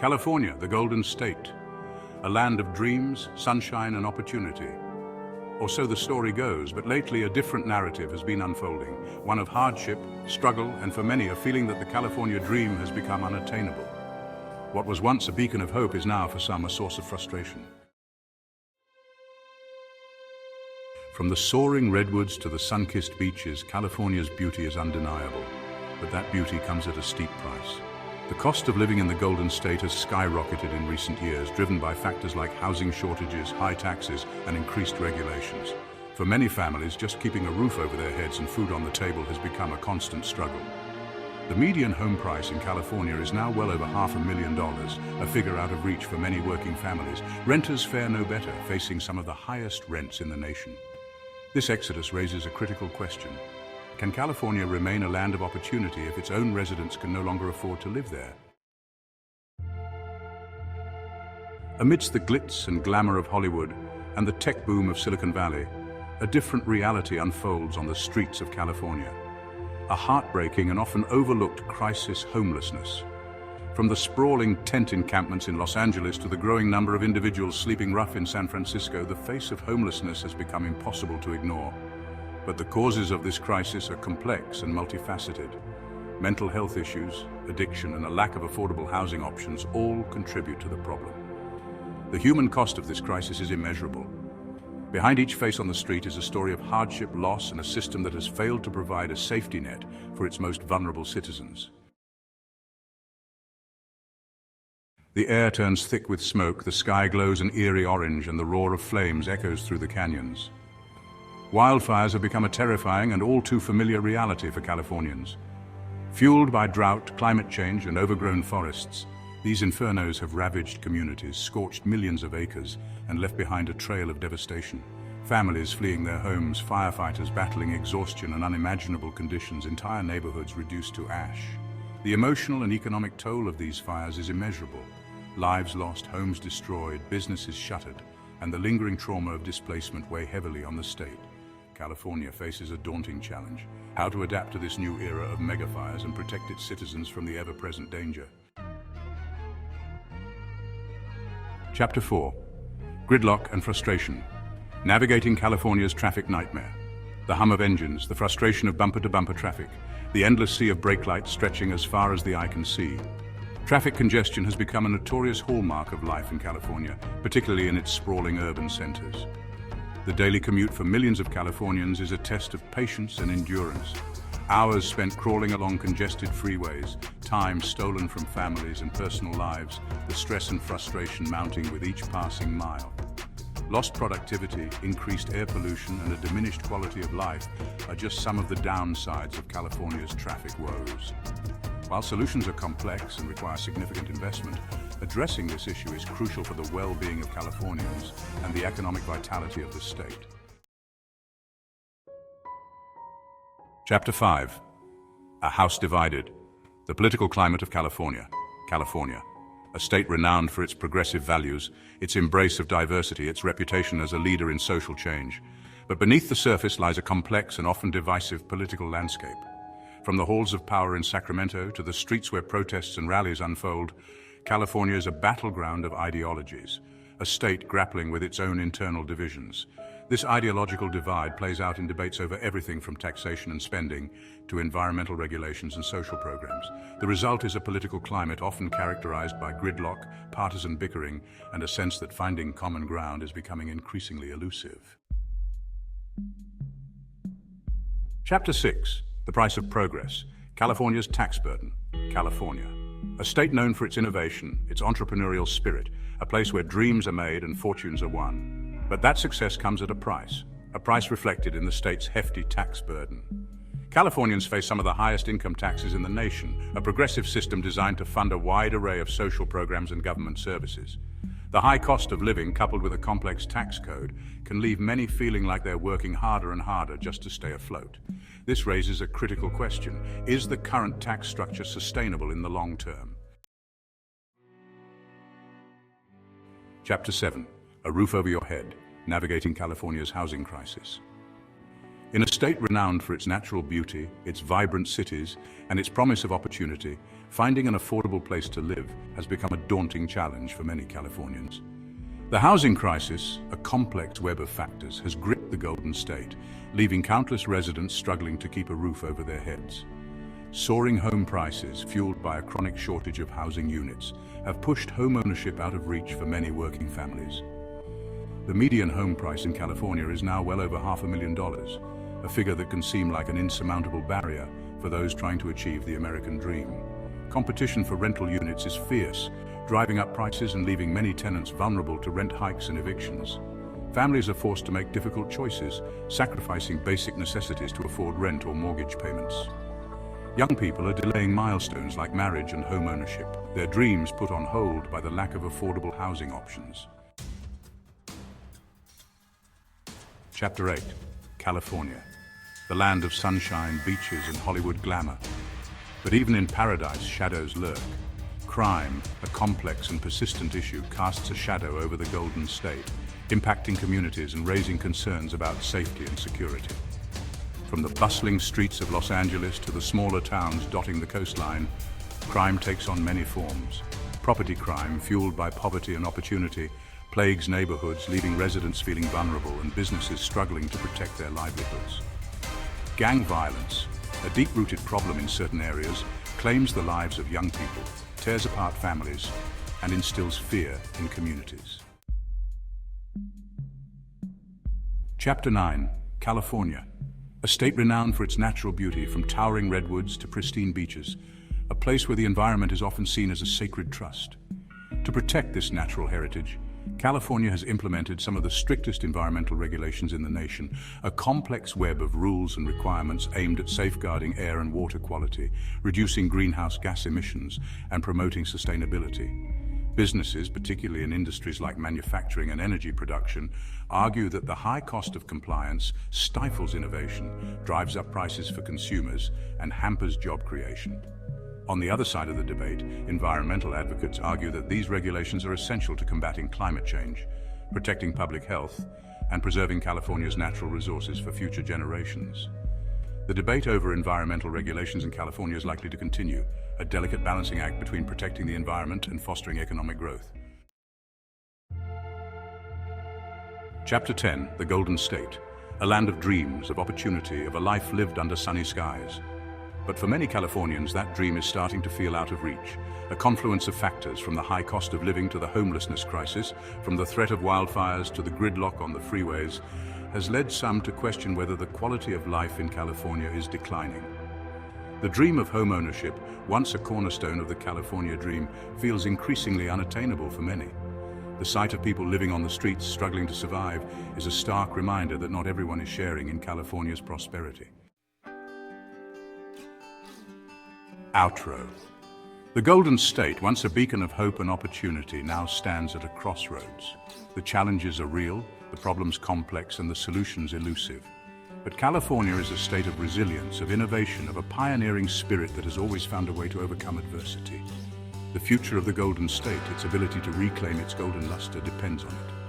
California, the Golden State, a land of dreams, sunshine, and opportunity. Or so the story goes, but lately a different narrative has been unfolding, one of hardship, struggle, and for many a feeling that the California dream has become unattainable. What was once a beacon of hope is now for some a source of frustration. From the soaring redwoods to the sun-kissed beaches, California's beauty is undeniable, but that beauty comes at a steep price. The cost of living in the Golden State has skyrocketed in recent years, driven by factors like housing shortages, high taxes, and increased regulations. For many families, just keeping a roof over their heads and food on the table has become a constant struggle. The median home price in California is now well over $500,000, a figure out of reach for many working families. Renters fare no better, facing some of the highest rents in the nation. This exodus raises a critical question. Can California remain a land of opportunity if its own residents can no longer afford to live there? Amidst the glitz and glamour of Hollywood and the tech boom of Silicon Valley, a different reality unfolds on the streets of California. A heartbreaking and often overlooked crisis: homelessness. From the sprawling tent encampments in Los Angeles to the growing number of individuals sleeping rough in San Francisco, the face of homelessness has become impossible to ignore. But the causes of this crisis are complex and multifaceted. Mental health issues, addiction, and a lack of affordable housing options all contribute to the problem. The human cost of this crisis is immeasurable. Behind each face on the street is a story of hardship, loss, and a system that has failed to provide a safety net for its most vulnerable citizens. The air turns thick with smoke, the sky glows an eerie orange, and the roar of flames echoes through the canyons. Wildfires have become a terrifying and all too familiar reality for Californians. Fueled by drought, climate change, and overgrown forests, these infernos have ravaged communities, scorched millions of acres, and left behind a trail of devastation. Families fleeing their homes, firefighters battling exhaustion and unimaginable conditions, entire neighborhoods reduced to ash. The emotional and economic toll of these fires is immeasurable. Lives lost, homes destroyed, businesses shuttered, and the lingering trauma of displacement weigh heavily on the state. California faces a daunting challenge: how to adapt to this new era of megafires and protect its citizens from the ever-present danger. Chapter 4. Gridlock and Frustration. Navigating California's traffic nightmare. The hum of engines, the frustration of bumper-to-bumper traffic, the endless sea of brake lights stretching as far as the eye can see. Traffic congestion has become a notorious hallmark of life in California, particularly in its sprawling urban centers. The daily commute for millions of Californians is a test of patience and endurance. Hours spent crawling along congested freeways, time stolen from families and personal lives, the stress and frustration mounting with each passing mile. Lost productivity, increased air pollution, and a diminished quality of life are just some of the downsides of California's traffic woes. While solutions are complex and require significant investment, addressing this issue is crucial for the well-being of Californians and the economic vitality of the state. Chapter 5. A House Divided. The Political Climate of California. California, a state renowned for its progressive values, its embrace of diversity, its reputation as a leader in social change. But beneath the surface lies a complex and often divisive political landscape. From the halls of power in Sacramento to the streets where protests and rallies unfold, California is a battleground of ideologies, a state grappling with its own internal divisions. This ideological divide plays out in debates over everything from taxation and spending to environmental regulations and social programs. The result is a political climate often characterized by gridlock, partisan bickering, and a sense that finding common ground is becoming increasingly elusive. Chapter 6. The Price of Progress. California's Tax Burden. California, a state known for its innovation, its entrepreneurial spirit, a place where dreams are made and fortunes are won. But that success comes at a price reflected in the state's hefty tax burden. Californians face some of the highest income taxes in the nation, a progressive system designed to fund a wide array of social programs and government services. The high cost of living, coupled with a complex tax code, can leave many feeling like they're working harder and harder just to stay afloat. This raises a critical question: is the current tax structure sustainable in the long term? Chapter 7. A Roof Over Your Head. Navigating California's Housing Crisis. In a state renowned for its natural beauty, its vibrant cities, and its promise of opportunity, finding an affordable place to live has become a daunting challenge for many Californians. The housing crisis, a complex web of factors, has gripped the Golden State, leaving countless residents struggling to keep a roof over their heads. Soaring home prices, fueled by a chronic shortage of housing units, have pushed home ownership out of reach for many working families. The median home price in California is now well over $500,000, a figure that can seem like an insurmountable barrier for those trying to achieve the American dream. Competition for rental units is fierce, driving up prices and leaving many tenants vulnerable to rent hikes and evictions. Families are forced to make difficult choices, sacrificing basic necessities to afford rent or mortgage payments. Young people are delaying milestones like marriage and home ownership, their dreams put on hold by the lack of affordable housing options. Chapter 8. California, the land of sunshine, beaches, and Hollywood glamour. But even in paradise, shadows lurk. Crime, a complex and persistent issue, casts a shadow over the Golden State, impacting communities and raising concerns about safety and security. From the bustling streets of Los Angeles to the smaller towns dotting the coastline, crime takes on many forms. Property crime, fueled by poverty and opportunity, plagues neighborhoods, leaving residents feeling vulnerable and businesses struggling to protect their livelihoods. Gang violence, a deep-rooted problem in certain areas, claims the lives of young people, tears apart families, and instills fear in communities. Chapter 9. California, a state renowned for its natural beauty, from towering redwoods to pristine beaches, a place where the environment is often seen as a sacred trust. To protect this natural heritage, California has implemented some of the strictest environmental regulations in the nation, a complex web of rules and requirements aimed at safeguarding air and water quality, reducing greenhouse gas emissions, and promoting sustainability. Businesses, particularly in industries like manufacturing and energy production, argue that the high cost of compliance stifles innovation, drives up prices for consumers, and hampers job creation. On the other side of the debate, environmental advocates argue that these regulations are essential to combating climate change, protecting public health, and preserving California's natural resources for future generations. The debate over environmental regulations in California is likely to continue, a delicate balancing act between protecting the environment and fostering economic growth. Chapter 10. The Golden State, a land of dreams, of opportunity, of a life lived under sunny skies. But for many Californians, that dream is starting to feel out of reach. A confluence of factors, from the high cost of living to the homelessness crisis, from the threat of wildfires to the gridlock on the freeways, has led some to question whether the quality of life in California is declining. The dream of home ownership, once a cornerstone of the California dream, feels increasingly unattainable for many. The sight of people living on the streets struggling to survive is a stark reminder that not everyone is sharing in California's prosperity. Outro. The Golden State, once a beacon of hope and opportunity, now stands at a crossroads. The challenges are real, the problems complex, and the solutions elusive. But California is a state of resilience, of innovation, of a pioneering spirit that has always found a way to overcome adversity. The future of the Golden State, its ability to reclaim its golden luster, depends on it.